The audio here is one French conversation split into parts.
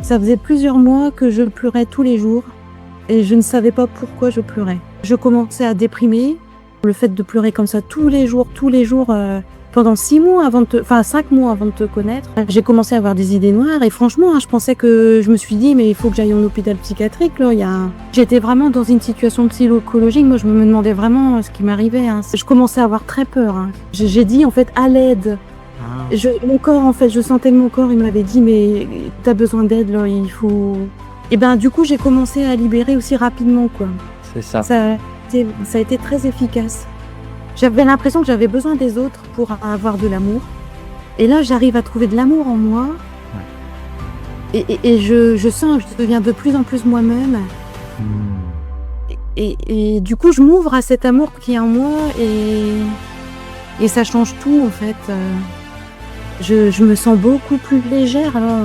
Ça faisait plusieurs mois que je pleurais tous les jours et je ne savais pas pourquoi je pleurais. Je commençais à déprimer. Le fait de pleurer comme ça tous les jours, pendant 6 mois avant de te enfin 5 mois avant de te connaître, j'ai commencé à avoir des idées noires et franchement, je pensais que je me suis dit: «Mais il faut que j'aille en hôpital psychiatrique là, il y a». J'étais vraiment dans une situation psychologique, moi je me demandais vraiment ce qui m'arrivait, hein. Je commençais à avoir très peur, hein. J'ai dit en fait: «À l'aide». Ah, Mon corps, en fait, je sentais que mon corps, il m'avait dit: «Mais tu as besoin d'aide là, il faut». Et ben, du coup, j'ai commencé à libérer aussi rapidement, quoi. c'est ça. Ça a été très efficace. J'avais l'impression que j'avais besoin des autres pour avoir de l'amour et là, j'arrive à trouver de l'amour en moi Ouais. et je sens que je deviens de plus en plus moi-même Mmh. et du coup, je m'ouvre à cet amour qui est en moi et ça change tout, en fait, je me sens beaucoup plus légère là,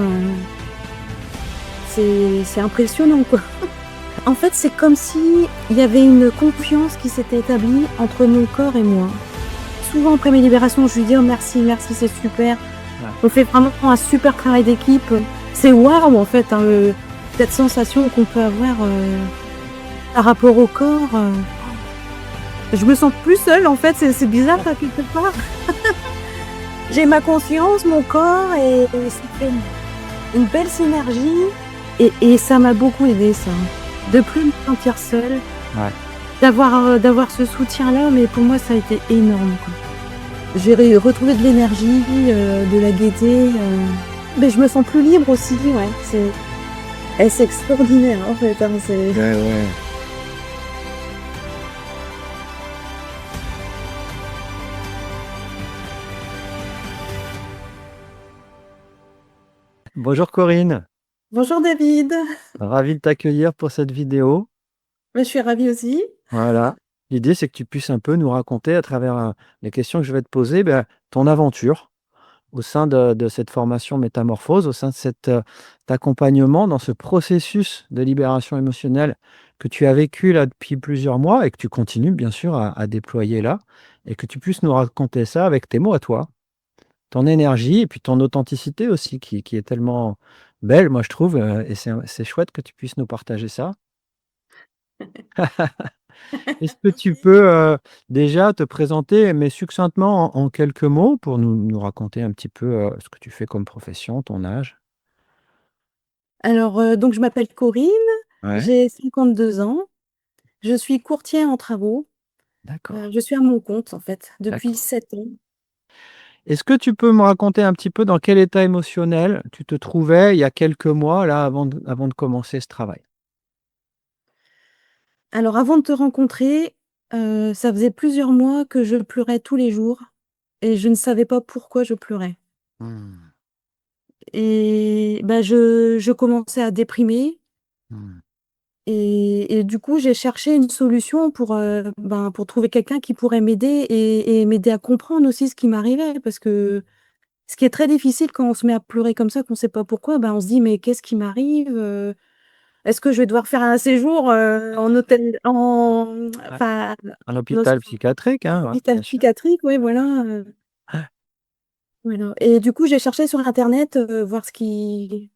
c'est impressionnant, quoi. En fait, c'est comme si il y avait une confiance qui s'était établie entre mon corps et moi. Souvent après mes libérations, je lui dis: «Oh merci, merci, c'est super. Ouais. On fait vraiment un super travail d'équipe». C'est waouh en fait, hein, cette sensation qu'on peut avoir, par rapport au corps, je me sens plus seule en fait, c'est bizarre ça quelque part. J'ai ma conscience, mon corps et ça fait une belle synergie et ça m'a beaucoup aidée ça. De plus me sentir seule, Ouais. d'avoir ce soutien-là, mais pour moi ça a été énorme, quoi. J'ai retrouvé de l'énergie, de la gaieté, mais je me sens plus libre aussi, ouais, c'est extraordinaire en fait, hein, c'est. Ouais, ouais. Bonjour Corinne, Bonjour David, ravi de t'accueillir pour cette vidéo. je suis ravie aussi. Voilà. L'idée, c'est que tu puisses un peu nous raconter à travers, les questions que je vais te poser, ton aventure au sein de cette formation Métamorphose, au sein de cet accompagnement dans ce processus de libération émotionnelle que tu as vécu là depuis plusieurs mois et que tu continues bien sûr à déployer là et que tu puisses nous raconter ça avec tes mots à toi, ton énergie et puis ton authenticité aussi qui est tellement belle, moi je trouve, et c'est chouette que tu puisses nous partager ça. Est-ce que tu peux, déjà te présenter, mais succinctement en quelques mots pour nous raconter un petit peu, ce que tu fais comme profession, ton âge? Alors, donc je m'appelle Corinne, Ouais, j'ai 52 ans, je suis courtière en travaux, d'accord, je suis à mon compte en fait depuis d'accord. 7 ans. Est-ce que tu peux me raconter un petit peu dans quel état émotionnel tu te trouvais il y a quelques mois là avant de commencer ce travail? Alors avant de te rencontrer, ça faisait plusieurs mois que je pleurais tous les jours et je ne savais pas pourquoi je pleurais Mmh. et bah, je commençais à déprimer Mmh. et du coup, j'ai cherché une solution pour trouver quelqu'un qui pourrait m'aider et m'aider à comprendre aussi ce qui m'arrivait. Parce que ce qui est très difficile quand on se met à pleurer comme ça, qu'on ne sait pas pourquoi, on se dit: «Mais qu'est-ce qui m'arrive? Est-ce que je vais devoir faire un séjour, en hôtel Ouais, enfin, un dans hôpital psychiatrique, hein, ouais, hôpital bien sûr. psychiatrique?» Ouais, voilà, Ouais, voilà et du coup, j'ai cherché sur internet, voir ce que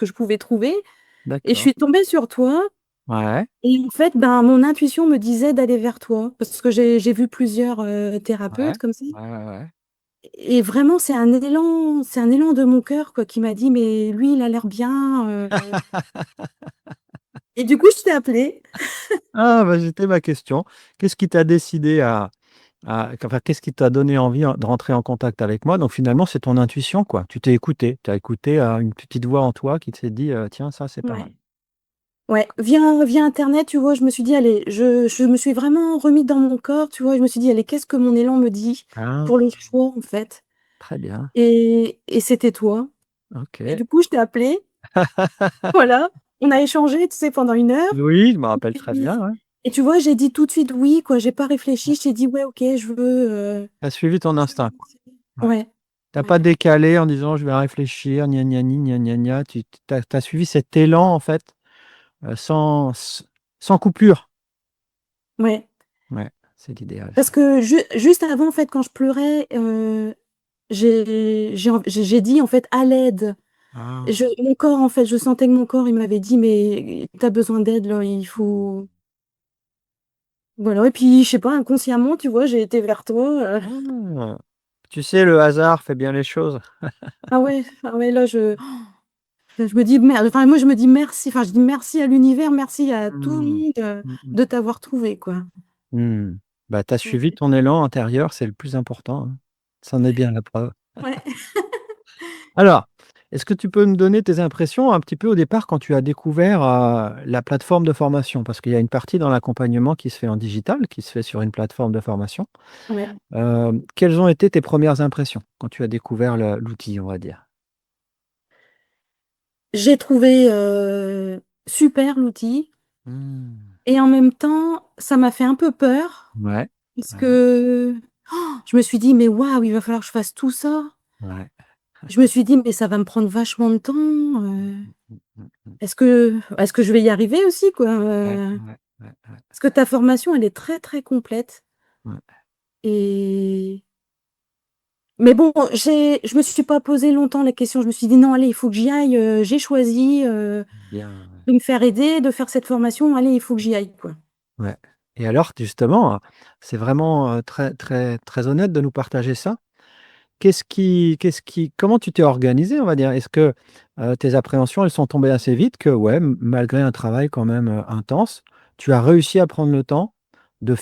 je pouvais trouver et je d'accord. suis tombée sur toi. Ouais, Et en fait, mon intuition me disait d'aller vers toi parce que j'ai vu plusieurs, ouais, thérapeutes comme ça ouais, ouais, ouais. et vraiment c'est un élan de mon cœur quoi qui m'a dit: «Mais lui, il a l'air bien», et du coup, je t'ai appelé. Ah bah, c'était ma question. Qu'est-ce qui t'a décidé enfin, qu'est-ce qui t'a donné envie de rentrer en contact avec moi? Donc finalement, c'est ton intuition, quoi. Tu t'es écouté. Tu as écouté, une petite voix en toi qui s'est dit: «Tiens, ça, c'est pas mal». Ouais. Ouais, via internet, tu vois, je me suis dit: «Allez», je me suis vraiment remis dans mon corps, tu vois? Je me suis dit: «Allez, qu'est-ce que mon élan me dit Ah, pour le choix, en fait?» très bien. Et c'était toi et OK. du coup, je t'ai appelé, voilà. On a échangé, tu sais, pendant 1 heure. Oui, je me rappelle très bien, ouais. Et tu vois, j'ai dit tout de suite «oui», quoi, j'ai pas réfléchi, Ouais. j'ai dit: «Ouais, OK, Tu as suivi ton je veux instinct, quoi. essayer». Ouais. Ouais, Tu as pas ouais, décalé en disant: «Je vais réfléchir, gna gna ni, gna gna gna». Tu as suivi cet élan, en fait, sans coupure. ouais. Ouais, c'est l'idéal, Parce ça. que juste avant, en fait, quand je pleurais, j'ai dit, en fait: «À l'aide». Ah. Mon corps, en fait, je sentais que mon corps, il m'avait dit, mais t'as besoin d'aide, là, il faut. Voilà, et puis, je sais pas, inconsciemment, tu vois, j'ai été vers toi. Ah! Tu sais, le hasard fait bien les choses. Ah ouais, là, je me dis merde, enfin, moi, je me dis merci, enfin, je dis merci à l'univers, merci à tout le Mmh. monde Mmh mh. de t'avoir trouvé, quoi. Mmh. Bah, tu as suivi Ouais. ton élan intérieur, c'est le plus important, hein. Ça en est bien la preuve. Ouais. Alors, est-ce que tu peux me donner tes impressions un petit peu au départ quand tu as découvert, la plateforme de formation? Parce qu'il y a une partie dans l'accompagnement qui se fait en digital, qui se fait sur une plateforme de formation. Ouais. Quelles ont été tes premières impressions quand tu as découvert l'outil, on va dire? J'ai trouvé super l'outil Mmh. et en même temps, ça m'a fait un peu peur Ouais, parce ouais, que je me suis dit: «Mais waouh, il va falloir que je fasse tout ça». ouais. Je me suis dit: «Mais ça va me prendre vachement de temps, Mmh mh, mmh. est-ce que je vais y arriver aussi, quoi?» Ouais, ouais, ouais, ouais, Parce que ta formation, elle est très, très complète ouais. et mais bon, je me suis pas posé longtemps la question. Je me suis dit: «Non, allez, il faut que j'y aille, j'ai choisi, Bien, ouais. de me faire aider, de faire cette formation. Allez, il faut que j'y aille, quoi». Ouais. Et alors justement, c'est vraiment, très très très honnête de nous partager ça. Qu'est-ce qui comment tu t'es organisé, on va dire? Est-ce que, tes appréhensions, elles sont tombées assez vite que ouais, malgré un travail quand même, intense, tu as réussi à prendre le temps de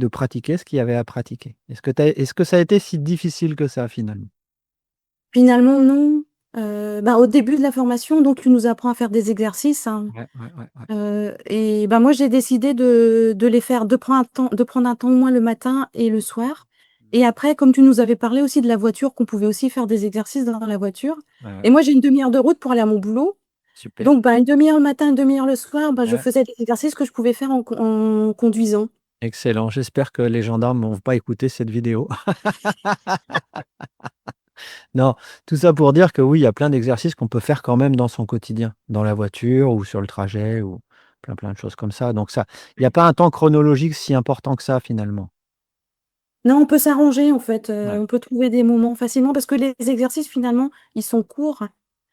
pratiquer ce qu'il y avait à pratiquer? Est-ce que ça a été si difficile que ça finalement? Finalement, non. Bah, au début de la formation, donc tu nous apprends à faire des exercices, hein, Ouais, ouais, ouais, ouais. et bah, moi, j'ai décidé de les faire, de prendre un temps au moins le matin et le soir et après, comme tu nous avais parlé aussi de la voiture, qu'on pouvait aussi faire des exercices dans la voiture Ouais, ouais. et moi, j'ai une demi heure de route pour aller à mon boulot. Super. Donc bah, une demi heure le matin, une demi heure le soir, bah, je Ouais. faisais des exercices que je pouvais faire en conduisant. Excellent. J'espère que les gendarmes vont pas écouter cette vidéo. Non, tout ça pour dire que oui, il y a plein d'exercices qu'on peut faire quand même dans son quotidien, dans la voiture ou sur le trajet ou plein, plein de choses comme ça. Donc ça, il y a pas un temps chronologique si important que ça finalement. Non, on peut s'arranger en fait, Ouais. on peut trouver des moments facilement parce que les exercices finalement, ils sont courts.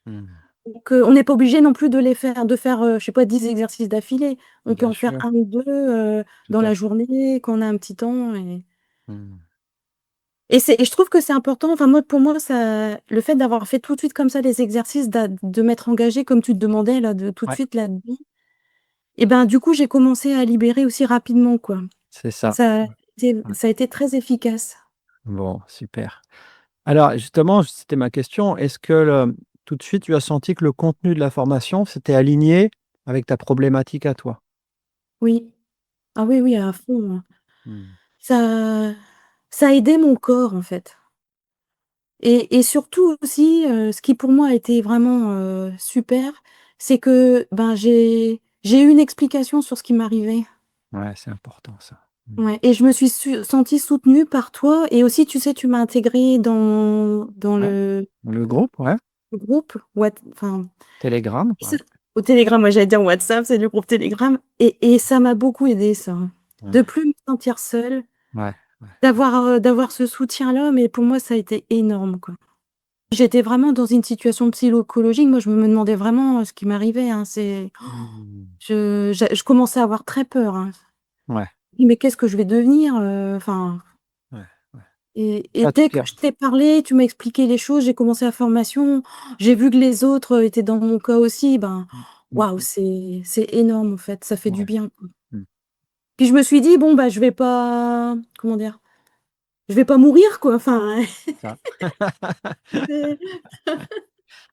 Mmh. Donc, on n'est pas obligé non plus de faire, je sais pas, 10 exercices d'affilée. On peut Bien en faire sûr, un ou 2 tout dans à la fait. journée quand on a un petit temps Mmh. et je trouve que c'est important, enfin moi pour moi ça le fait d'avoir fait tout de suite comme ça les exercices, de m'être engagée comme tu te demandais là, de tout de Ouais, suite là-dedans et ben, du coup, j'ai commencé à libérer aussi rapidement, quoi. c'est ça. Ça a Ouais, été ouais. ça a été très efficace. Bon, super. Alors justement, c'était ma question, est-ce que tout de suite tu as senti que le contenu de la formation s'était aligné avec ta problématique à toi? Oui. Ah oui, oui, à fond, hein. Mmh. Ça ça a aidé mon corps, en fait. Et surtout aussi, ce qui pour moi a été vraiment, super, c'est que, ben, j'ai eu une explication sur ce qui m'arrivait. Ouais, c'est important ça. Mmh. Ouais et je me suis sentie soutenue par toi et aussi, tu sais, tu m'as intégrée dans Ouais. le Le groupe, ouais. groupe enfin, Telegram, et ouais. ça au Telegram, moi j'allais dire WhatsApp, c'est le groupe Telegram et ça m'a beaucoup aidée ça, hein. Ouais, De plus me sentir seule, ouais, ouais. d'avoir ce soutien-là, mais pour moi ça a été énorme, quoi. J'étais vraiment dans une situation psychologique, moi je me demandais vraiment, ce qui m'arrivait, hein, Mmh. je commençais à avoir très peur, hein. Ouais, «Mais qu'est-ce que je vais devenir?» Enfin ouais, ouais. et Ça dès que pire. je t'ai parlé, tu m'as expliqué les choses, j'ai commencé la formation, j'ai vu que les autres, étaient dans mon cas aussi, ben, Mmh. Mmh waouh, mh. c'est énorme en fait, ça fait du Ouais. bien, quoi. Mmh. Puis je me suis dit: «Bon, bah, je vais pas» comment dire? «Je vais pas mourir, quoi», enfin, Ça. c'est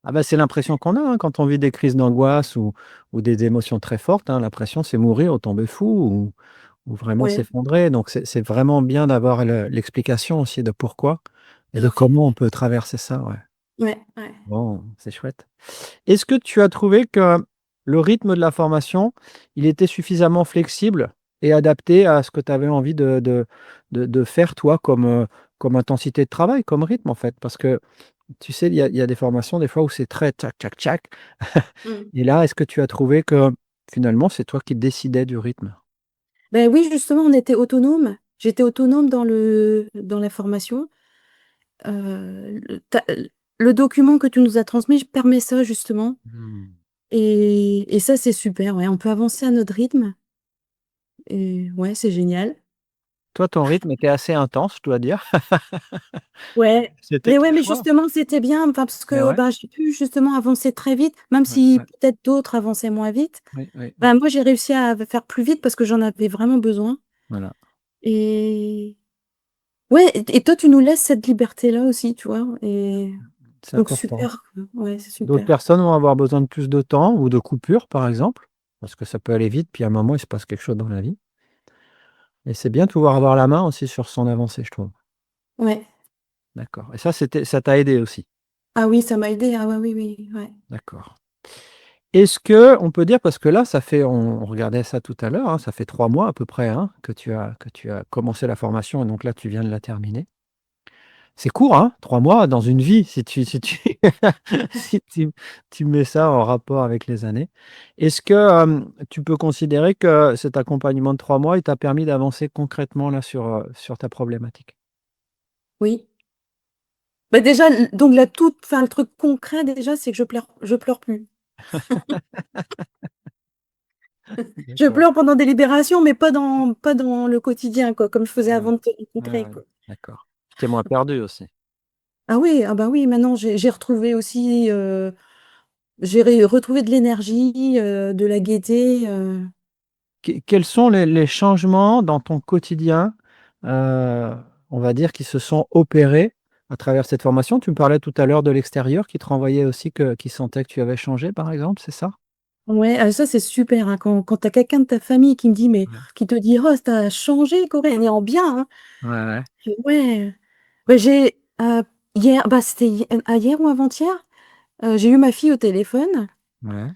Ah bah, c'est l'impression qu'on a, hein, quand on vit des crises d'angoisse ou des émotions très fortes, hein. L'impression, c'est mourir ou tomber fou ou vraiment ouais, s'effondrer. Donc c'est vraiment bien d'avoir l'explication aussi de pourquoi et tout de à fait. comment on peut traverser ça, ouais. Ouais, ouais. Bon, c'est chouette. Est-ce que tu as trouvé que le rythme de la formation, il était suffisamment flexible et adapté à ce que tu avais envie de faire toi comme intensité de travail, comme rythme en fait? Parce que tu sais, il y a des formations des fois où c'est très tchac, tchac, tchac Mmh. et là, est-ce que tu as trouvé que finalement c'est toi qui décidais du rythme? Beh, oui, justement, on était autonomes. J'étais autonome dans la formation. Le le document que tu nous as transmis permet ça justement Mmh. et ça, c'est super, ouais. On peut avancer à notre rythme et ouais, c'est génial. Toi, ton rythme était assez intense, je dois dire. Ouais, C'était mais ouais, ton mais choix. justement, c'était bien, enfin, parce Mais que, ouais, bah, j'ai pu justement avancer très vite, même ouais, si ouais. peut-être d'autres avançaient moins vite. Oui, oui, oui. Bah, moi, j'ai réussi à faire plus vite parce que j'en avais vraiment besoin Voilà, et ouais et toi, tu nous laisses cette liberté-là aussi, tu vois? Et c'est donc important. super, quoi. Ouais, c'est D'autres super. personnes vont avoir besoin de plus de temps ou de coupures, par exemple, parce que ça peut aller vite, puis à un moment, il se passe quelque chose dans la vie et c'est bien de pouvoir avoir la main aussi sur son avancée, je trouve. Ouais. D'accord et ça t'a aidé aussi? Ah oui, ça m'a aidée. Ah ouais, oui, oui, ouais. D'accord. Est-ce qu'on peut dire parce que là, ça fait on regardait ça tout à l'heure, hein, ça fait 3 mois à peu près, hein, que tu as commencé la formation et donc là, tu viens de la terminer. C'est court, hein, 3 mois dans une vie si tu si tu mets ça en rapport avec les années. Est-ce que, tu peux considérer que cet accompagnement de 3 mois, il t'a permis d'avancer concrètement là sur ta problématique? Oui. Bah, déjà, l donc la toute enfin, le truc concret déjà, c'est que je pleure plus. Je D'accord. pleure pendant des libérations, mais pas dans le quotidien, quoi, comme je faisais Ouais, avant de te ouais, rencontrer, ouais, quoi. d'accord. Tu t'es moins perdue aussi? Ah oui, ah bah oui, maintenant j'ai retrouvé aussi, j'ai retrouvé de l'énergie, de la gaieté, Quels sont les changements dans ton quotidien, heu, on va dire, qui se sont opérés à travers cette formation? Tu me parlais tout à l'heure de l'extérieur qui te renvoyait aussi qui sentait que tu avais changé, par exemple, c'est ça? ouais, ça c'est super, hein, quand tu as quelqu'un de ta famille qui me dit mais Ouais. qui te dit: «Oh, tu as changé Corinne» et en bien, hein. Ouais, ouais. Je fais: «Ouais». Bah, hier, bah, c'était hier ou avant-hier, j'ai eu ma fille au téléphone Ouais.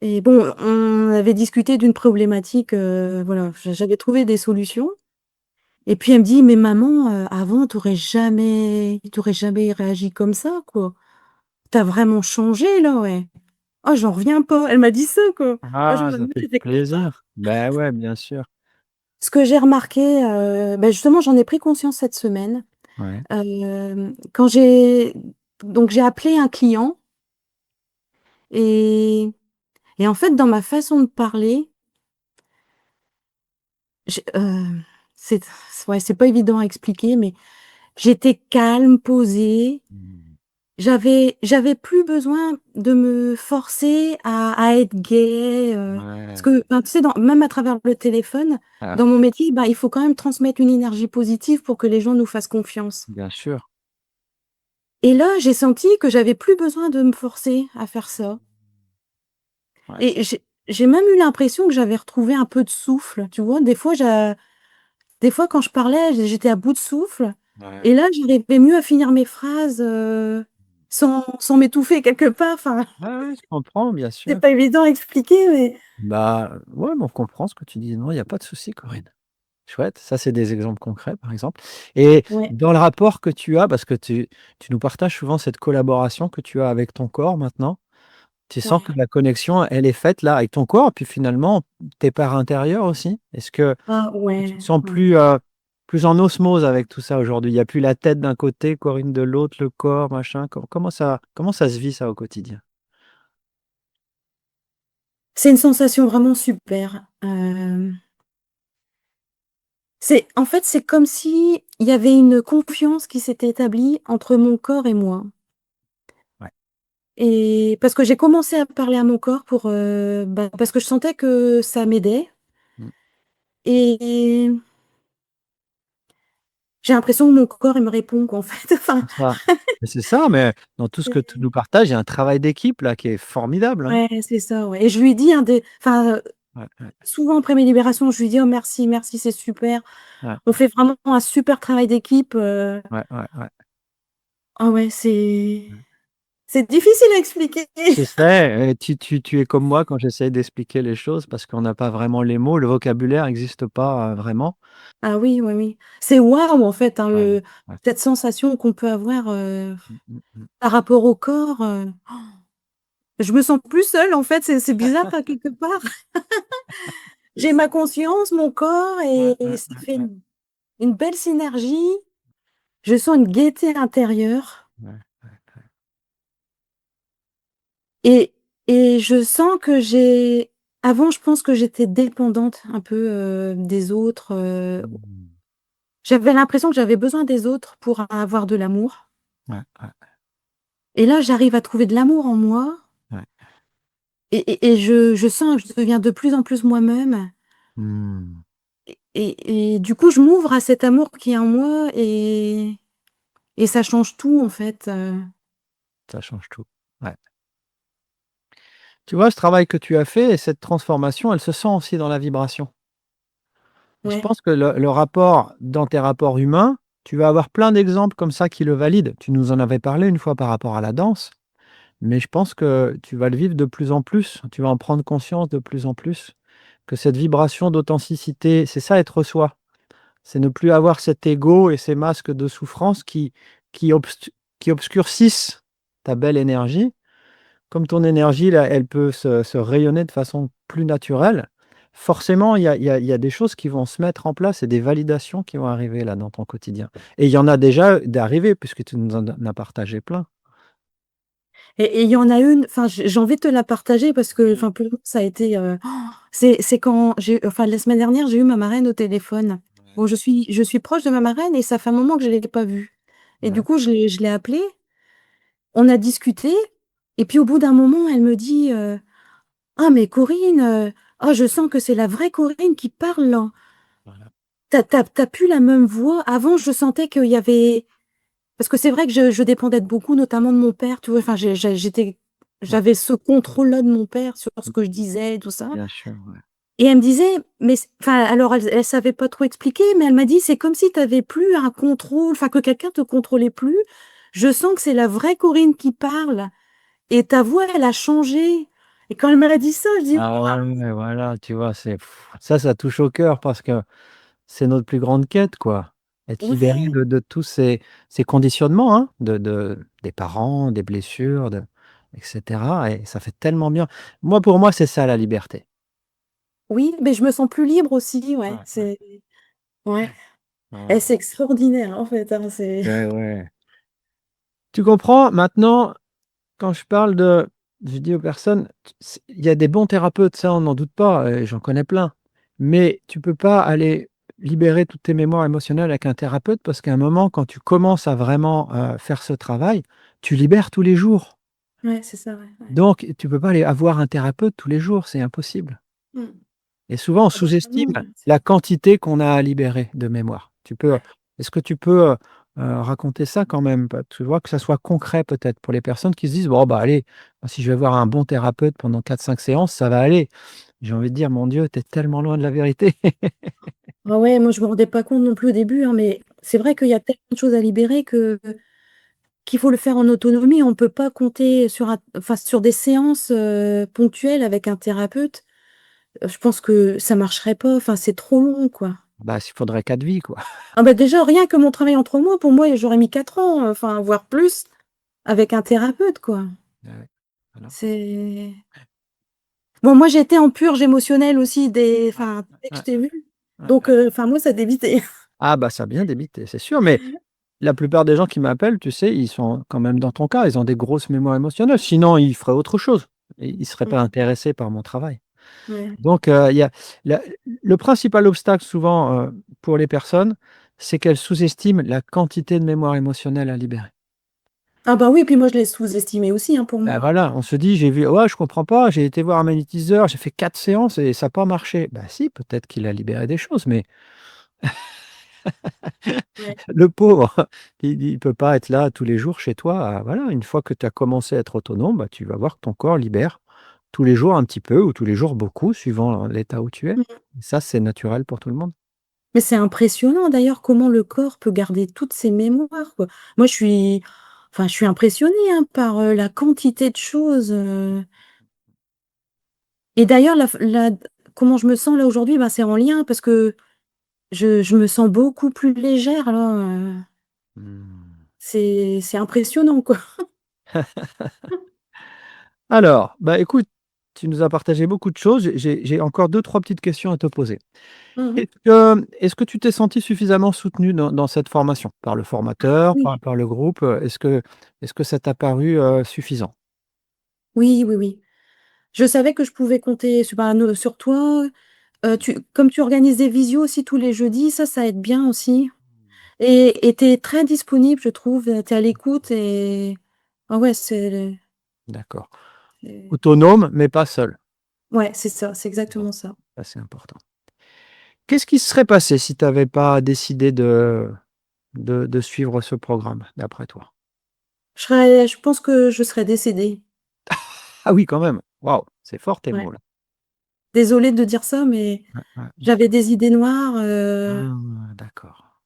et bon, on avait discuté d'une problématique, voilà, j'avais trouvé des solutions et puis elle me dit: «Mais maman, avant tu aurais jamais réagi comme ça, quoi. Tu as vraiment changé là, ouais. Oh, j'en reviens pas». Elle m'a dit ça, quoi. Ah, Ah, ça fait j'étais contente. plaisir. Ben ouais, bien sûr. Ce que j'ai remarqué, bah, justement, j'en ai pris conscience cette semaine, Ouais. quand j'ai appelé un client et en fait, dans ma façon de parler, j'ai c'est ouais, c'est pas évident à expliquer, mais j'étais calme, posée. Mmh. J'avais plus besoin de me forcer à être gaie, parce Ouais. que, ben, tu sais, même à travers le téléphone, Ah, dans mon métier, bah, il faut quand même transmettre une énergie positive pour que les gens nous fassent confiance. bien sûr. Et là, j'ai senti que j'avais plus besoin de me forcer à faire ça Ouais. et j'ai même eu l'impression que j'avais retrouvé un peu de souffle, tu vois? Des fois quand je parlais, j'étais à bout de souffle Ouais. et là, j'arrivais mieux à finir mes phrases, sans m'étouffer quelque part, enfin, Ouais, ouais, je comprends, bien c'est sûr. pas évident à expliquer mais Bah, ouais, mais on comprend ce que tu dis. Non, il y a pas de souci, Corinne. Chouette, ça c'est des exemples concrets, par exemple et ouais, dans le rapport que tu as, parce que tu nous partages souvent cette collaboration que tu as avec ton corps maintenant, tu sens ouais. que la connexion, elle est faite là avec ton corps et puis finalement tes parts intérieures aussi? Est-ce que Ah tu te ouais, sens ouais. plus en osmose avec tout ça aujourd'hui? Il y a plus la tête d'un côté, Corinne de l'autre, le corps, machin, comment ça se vit ça au quotidien? C'est une sensation vraiment super, en fait, c'est comme si il y avait une confiance qui s'était établie entre mon corps et moi Ouais. et parce que j'ai commencé à parler à mon corps bah, parce que je sentais que ça m'aidait Mmh. et j'ai l'impression que mon corps, il me répond quoi, en fait, enfin, C'est ça. Mais c'est ça, mais dans tout ce que tu nous c'est partages, il y a un travail d'équipe là qui est formidable, hein. ouais, c'est ça, ouais et je lui dis, hein, Ouais, ouais, souvent après mes libérations, je lui dis: «Oh merci, merci, c'est super. ouais, On fait vraiment un super travail d'équipe», ouais, ouais, ouais. ah ouais, c'est difficile à expliquer. Je sais et tu es comme moi quand j'essaye d'expliquer les choses parce qu'on n'a pas vraiment les mots, le vocabulaire existe pas, vraiment. Ah oui, oui, oui. C'est waouh en fait, hein, Ouais, ouais. cette sensation qu'on peut avoir, Mmh, mmh, mmh. par rapport au corps, je me sens plus seule en fait, c'est bizarre pas quelque part. J'ai ma conscience, mon corps Ouais, et ouais, ça ouais, fait ouais, une belle synergie. Je sens une gaieté intérieure. ouais. et et je sens que j'ai avant, je pense que j'étais dépendante un peu, des autres, Mmh. j'avais l'impression que j'avais besoin des autres pour avoir de l'amour Ouais, ouais, et là, j'arrive à trouver de l'amour en moi ouais. et je sens que je deviens de plus en plus moi-même Mmh. et du coup, je m'ouvre à cet amour qui est en moi et ça change tout en fait, Ça change tout. Ouais. Tu vois, ce travail que tu as fait et cette transformation, elle se sent aussi dans la vibration. Et je ouais. pense que le rapport dans tes rapports humains, tu vas avoir plein d'exemples comme ça qui le valident. Tu nous en avais parlé une fois par rapport à la danse, mais je pense que tu vas le vivre de plus en plus. Tu vas en prendre conscience de plus en plus que cette vibration d'authenticité, c'est ça être soi. C'est ne plus avoir cet ego et ces masques de souffrance qui obst qui obscurcissent ta belle énergie. Comme ton énergie là, elle peut se rayonner de façon plus naturelle, forcément il y a des choses qui vont se mettre en place et des validations qui vont arriver là dans ton quotidien. Et il y en a déjà d'arrivées puisque tu nous en as partagé plein. Et il y en a une, enfin, j'ai envie de te la partager parce que, Mmh. enfin, pour moi, ça a été, c'est quand j'ai enfin, la semaine dernière, j'ai eu ma marraine au téléphone. Ouais, Bon, je suis proche de ma marraine et ça fait un moment que je l'ai pas vue et du ouais. coup, je l'ai appelée, on a discuté et puis au bout d'un moment, elle me dit, «Ah mais Corinne, ah je sens que c'est la vraie Corinne qui parle là. Voilà. Tu as plus la même voix. Avant, je sentais qu'il y avait» parce que c'est vrai que je dépendais de beaucoup, notamment de mon père, tu vois? Enfin, Ouais. j'avais ce contrôle-là de mon père sur ce Mmh. que je disais, tout ça Bien sûr, ouais. et elle me disait: «Mais c» enfin, alors elle savait pas trop expliquer, mais elle m'a dit: «C'est comme si tu avais plus un contrôle, enfin, que quelqu'un te contrôlait plus. Je sens que c'est la vraie Corinne qui parle et ta voix, elle a changé» et quand elle m'a dit ça, je dis: Ah ouais, voilà, tu vois? C'est ça, ça touche au cœur parce que c'est notre plus grande quête, quoi. Être libéré «Ouais, de tous ces conditionnements, hein, de des parents, des blessures, de et cetera et ça fait tellement bien. Moi, pour moi, c'est ça la liberté. oui, mais je me sens plus libre aussi», ouais, Ouais, ouais. c'est ouais et Voilà. c'est extraordinaire, en fait, hein, c'est Ouais, ouais. Tu comprends? Maintenant, quand je parle de je dis aux personnes, t c il y a des bons thérapeutes, ça on n'en doute pas et j'en connais plein. Mais tu peux pas aller libérer toutes tes mémoires émotionnelles avec un thérapeute parce qu'à un moment, quand tu commences à vraiment, faire ce travail, tu libères tous les jours. ouais, c'est ça, ouais, ouais. Donc tu peux pas aller avoir un thérapeute tous les jours, c'est impossible. Mmh. Et souvent, on Ah bah, sous-estime clairement, la quantité qu'on a à libérer de mémoire. Tu peux, ouais. est-ce que tu peux, raconter ça quand même? Bah, tu vois, que ça soit concret peut-être pour les personnes qui se disent: «Bon, bah, allez, si je vais voir un bon thérapeute pendant 4 5 séances, ça va aller». J'ai envie de dire: «Mon Dieu, tu es tellement loin de la vérité». Ah ouais, moi je me rendais pas compte non plus au début, hein, mais c'est vrai qu'il y a tellement de choses à libérer qu'il faut le faire en autonomie. On peut pas compter sur sur des séances, ponctuelles avec un thérapeute. Je pense que ça marcherait pas, enfin, c'est trop long, quoi. Bah, il faudrait 4 vies, quoi. Ah bah, déjà rien que mon travail en 3 mois, pour moi, j'aurais mis 4 ans, enfin, voire plus avec un thérapeute, quoi. Ouais, ouais. Voilà. C'est bon, moi j'étais en purge émotionnelle aussi Ouais, dès que ouais, je t'ai vue, ouais, donc ouais. enfin moi ça débitait. Ah, bah, ça a bien débité, c'est sûr, mais la plupart des gens qui m'appellent, tu sais, ils sont quand même dans ton cas, ils ont des grosses mémoires émotionnelles, sinon ils feraient autre chose. Ils ne seraient Mmh, pas intéressés par mon travail. ouais. Donc, il y a la le principal obstacle souvent, pour les personnes, c'est qu'elles sous-estiment la quantité de mémoire émotionnelle à libérer. Ah bah oui, puis moi je l'ai sous-estimé aussi, hein, pour Bah, moi. voilà, on se dit: «J'ai vu ouais, je comprends pas, j'ai été voir un magnétiseur, j'ai fait 4 séances et ça a pas marché». Bah si, peut-être qu'il a libéré des choses, mais Ouais. le pauvre, il peut pas être là tous les jours chez toi, voilà, une fois que tu as commencé à être autonome, bah, tu vas voir que ton corps libère tous les jours un petit peu ou tous les jours beaucoup suivant l'état où tu es. Mmh. Ça, c'est naturel pour tout le monde. Mais c'est impressionnant d'ailleurs comment le corps peut garder toutes ces mémoires, quoi. Moi je suis impressionnée, hein, par, la quantité de choses, et d'ailleurs la comment je me sens là aujourd'hui, ben, c'est en lien parce que je me sens beaucoup plus légère là, Mmh. c'est impressionnant, quoi. Alors, bah, écoute, tu nous as partagé beaucoup de choses. J'ai encore deux trois petites questions à te poser. Mmh mh. Est-ce que tu t'es senti suffisamment soutenu dans cette formation? Par le formateur, Oui. par le groupe, est-ce que ça t'a paru, suffisant? Oui, oui, oui. Je savais que je pouvais compter sur toi. Tu comme tu organises des visios aussi tous les jeudis, ça aide bien aussi et tu es très disponible, je trouve, tu es à l'écoute et ah ouais, D'accord. c'est Autonome, mais pas seul. ouais, c'est ça, c'est Bon, exactement ça. ça c'est important. Qu'est-ce qui se serait passé si tu avais pas décidé de suivre ce programme, d'après toi? Je pense que je serais décédée. Ah oui, quand même! Waouh, c'est fort tes Ouais. mots là. Désolée de dire ça, mais Ouais, ouais. j'avais des idées noires, Ah, d'accord.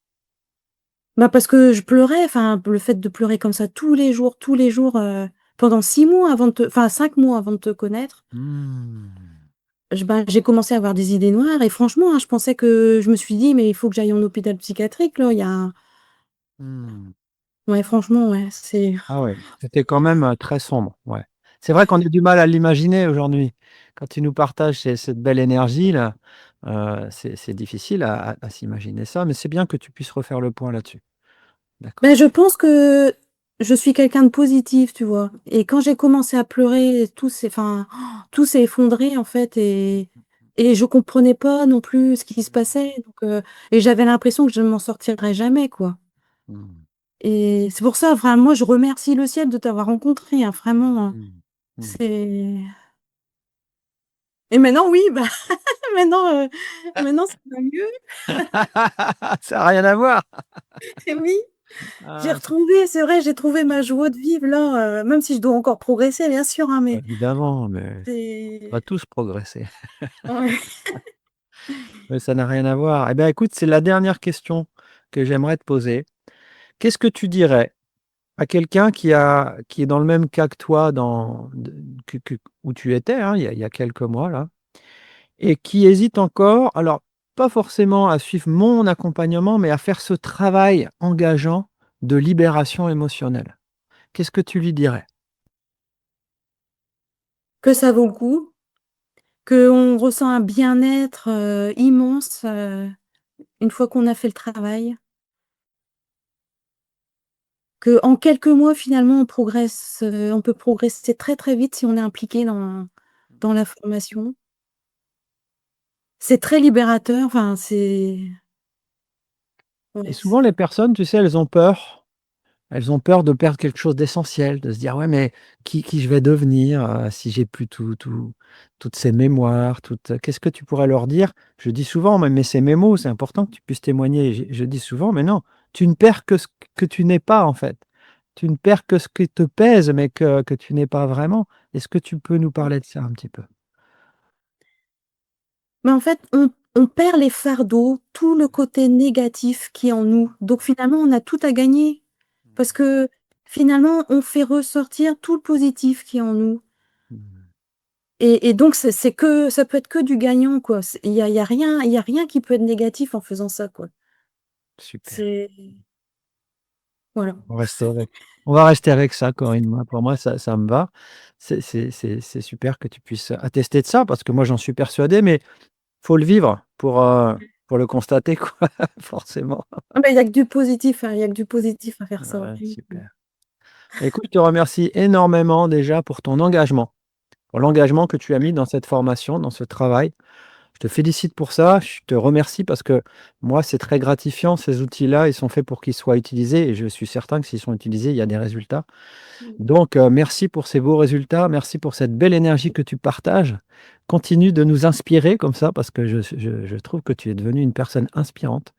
bah, parce que je pleurais, enfin, le fait de pleurer comme ça tous les jours, pendant 6 mois avant de te enfin 5 mois avant de te connaître, Mmh. j'ai commencé à avoir des idées noires et franchement, hein, je me suis dit: «Mais il faut que j'aille en hôpital psychiatrique là, il y a un» Mmh. ouais, franchement, ouais, c'est Ah ouais, c'était quand même, très sombre, ouais. C'est vrai qu'on a du mal à l'imaginer aujourd'hui. Quand tu nous partages cette belle énergie là, c'est difficile à s'imaginer ça, mais c'est bien que tu puisses refaire le point là-dessus. D'accord. ben, je pense que je suis quelqu'un de positif, tu vois? Et quand j'ai commencé à pleurer, tout s'est effondré en fait et je comprenais pas non plus ce qui se passait et j'avais l'impression que je ne m'en sortirais jamais, quoi. Mmh. Et c'est pour ça, enfin, moi, je remercie le ciel de t'avoir rencontré, hein, vraiment, hein. Mmh. Mmh. C'est et maintenant, oui, bah, maintenant, maintenant ça va mieux. Ça a rien à voir. Et oui, Ah, c'est vrai, j'ai trouvé ma joie de vivre là, même si je dois encore progresser, bien sûr, hein, mais évidemment, mais on c'est va tous progresser. ouais. Mais ça n'a rien à voir. Eh bien, écoute, c'est la dernière question que j'aimerais te poser. Qu'est-ce que tu dirais à quelqu'un qui est dans le même cas que toi dans de que où tu étais, hein, il y a quelques mois là et qui hésite encore, alors pas forcément à suivre mon accompagnement, mais à faire ce travail engageant de libération émotionnelle? Qu'est-ce que tu lui dirais? Que ça vaut le coup, qu'on ressent un bien-être, immense, une fois qu'on a fait le travail. Qu'en quelques mois, finalement, on peut progresser très, très vite si on est impliqué dans la formation. C'est très libérateur, enfin, c'est Et ouais, souvent les personnes, tu sais, elles ont peur. Elles ont peur de perdre quelque chose d'essentiel, de se dire: «Ouais, mais qui je vais devenir, si j'ai plus toutes ces mémoires, qu'est-ce que tu pourrais leur dire?» Je dis souvent, mais c'est mes mots, c'est important que tu puisses témoigner. Je dis souvent: «Mais non, tu ne perds que ce que tu n'es pas, en fait. Tu ne perds que ce qui te pèse, mais que tu n'es pas vraiment». Est-ce que tu peux nous parler de ça un petit peu? mais en fait, on perd les fardeaux, tout le côté négatif qui est en nous. Donc finalement, on a tout à gagner parce que finalement, on fait ressortir tout le positif qui est en nous Mmh. et donc c'est que ça peut être que du gagnant, quoi. C'est il y a rien qui peut être négatif en faisant ça, quoi. Super. C'est voilà. On va rester avec ça, Corinne. Moi, pour moi, ça me va. C'est super que tu puisses attester de ça parce que moi, j'en suis persuadé, mais faut le vivre pour le constater, quoi, forcément. Ah bah, il y a que du positif, hein, il y a que du positif à faire ça. Ouais, super. Écoute, je te remercie énormément déjà pour l'engagement que tu as mis dans cette formation, dans ce travail. Je te félicite pour ça. Je te remercie parce que moi, c'est très gratifiant. Ces outils-là, ils sont faits pour qu'ils soient utilisés et je suis certain que s'ils sont utilisés, il y a des résultats. Mmh. Donc, merci pour ces beaux résultats. Merci pour cette belle énergie que tu partages. Continue de nous inspirer comme ça parce que je trouve que tu es devenue une personne inspirante.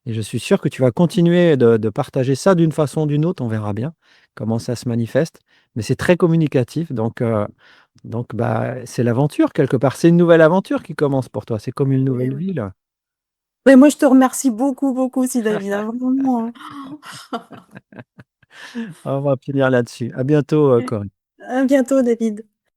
Et je suis sûr que tu vas continuer de partager ça d'une façon ou d'une autre, on verra bien comment ça se manifeste. Mais c'est très communicatif, donc bah, c'est l'aventure quelque part. C'est une nouvelle aventure qui commence pour toi, c'est comme une Et nouvelle ouais. vie là. Mais moi, je te remercie beaucoup, beaucoup aussi, David, hein, vraiment, hein. On va finir là-dessus. À bientôt, Corinne. À bientôt, David.